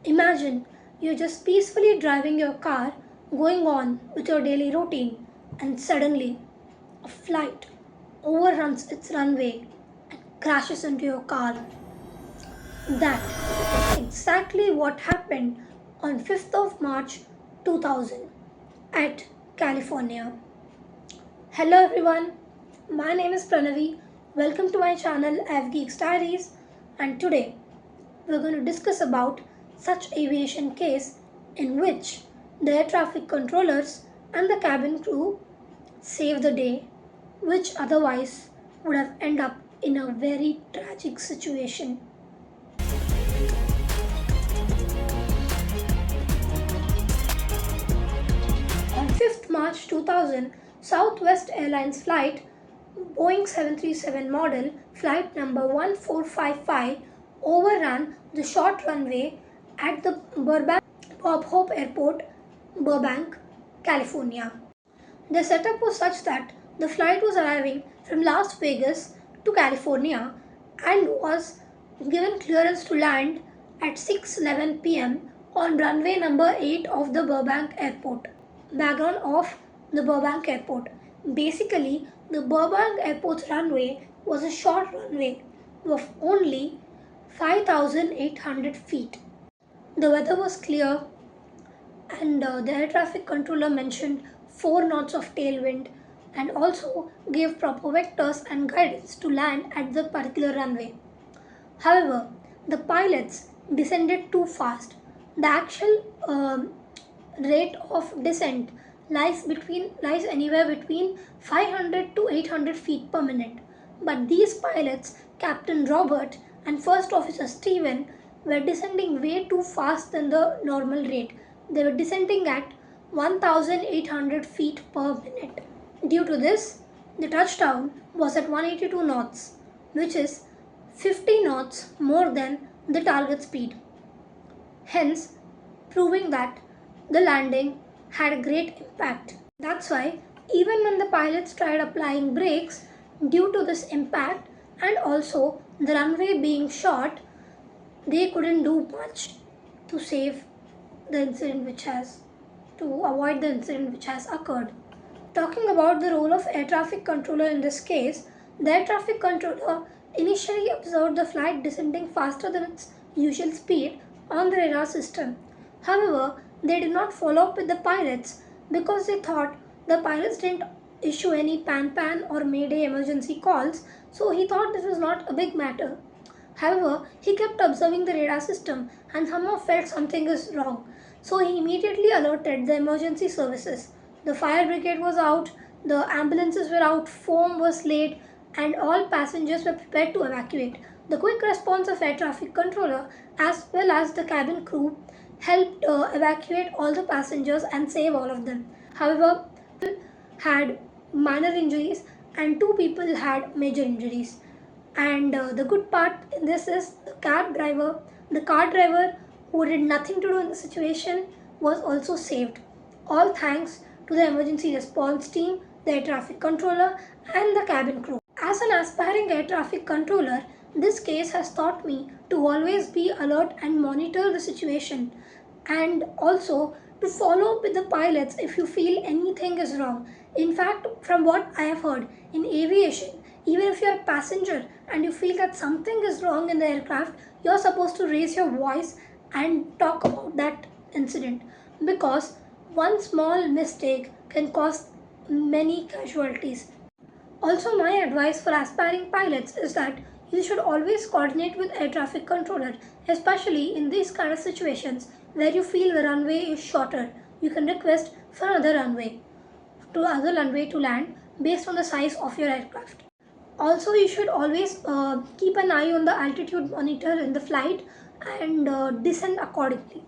Imagine you're just peacefully driving your car, going on with your daily routine, and suddenly a flight overruns its runway and crashes into your car. That exactly what happened on 5th of March 2000 at California. Hello everyone, my name is Pranavi. Welcome to my channel Avgeek Diaries, and today we're going to discuss about such aviation case in which the air traffic controllers and the cabin crew saved the day, which otherwise would have ended up in a very tragic situation. On 5th March 2000, Southwest Airlines flight Boeing 737 model flight number 1455 overran the short runway at the Burbank Bob Hope Airport, Burbank, California. The setup was such that the flight was arriving from Las Vegas to California and was given clearance to land at 6:11 p.m. on runway number 8 of the Burbank Airport. Background of the Burbank Airport. Basically, the Burbank Airport's runway was a short runway of only 5,800 feet. The weather was clear and the air traffic controller mentioned 4 knots of tailwind and also gave proper vectors and guidance to land at the particular runway. However, the pilots descended too fast. The actual rate of descent lies anywhere between 500 to 800 feet per minute. But these pilots, Captain Robert and First Officer Stephen, were descending way too fast than the normal rate. They were descending at 1800 feet per minute. Due to this, the touchdown was at 182 knots, which is 50 knots more than the target speed. Hence, proving that the landing had a great impact. That's why even when the pilots tried applying brakes due to this impact and also the runway being short, they couldn't do much to save the incident to avoid the incident which has occurred. Talking about the role of air traffic controller in this case, the air traffic controller initially observed the flight descending faster than its usual speed on the radar system. However, they did not follow up with the pilots because they thought the pilots didn't issue any pan or mayday emergency calls, so he thought this was not a big matter. However, he kept observing the radar system and somehow felt something is wrong. So he immediately alerted the emergency services. The fire brigade was out, the ambulances were out, foam was laid, and all passengers were prepared to evacuate. The quick response of air traffic controller as well as the cabin crew helped evacuate all the passengers and save all of them. However, had minor injuries and 2 people had major injuries. And the good part in this is the car driver who did nothing to do in the situation was also saved. All thanks to the emergency response team, the air traffic controller and the cabin crew. As an aspiring air traffic controller, this case has taught me to always be alert and monitor the situation, and also to follow up with the pilots if you feel anything is wrong. In fact, from what I have heard, in aviation, even if you're a passenger and you feel that something is wrong in the aircraft, you're supposed to raise your voice and talk about that incident, because one small mistake can cause many casualties. Also, my advice for aspiring pilots is that you should always coordinate with air traffic controller, especially in these kind of situations where you feel the runway is shorter. You can request for another runway to land based on the size of your aircraft. Also, you should always keep an eye on the altitude monitor in the flight and descend accordingly.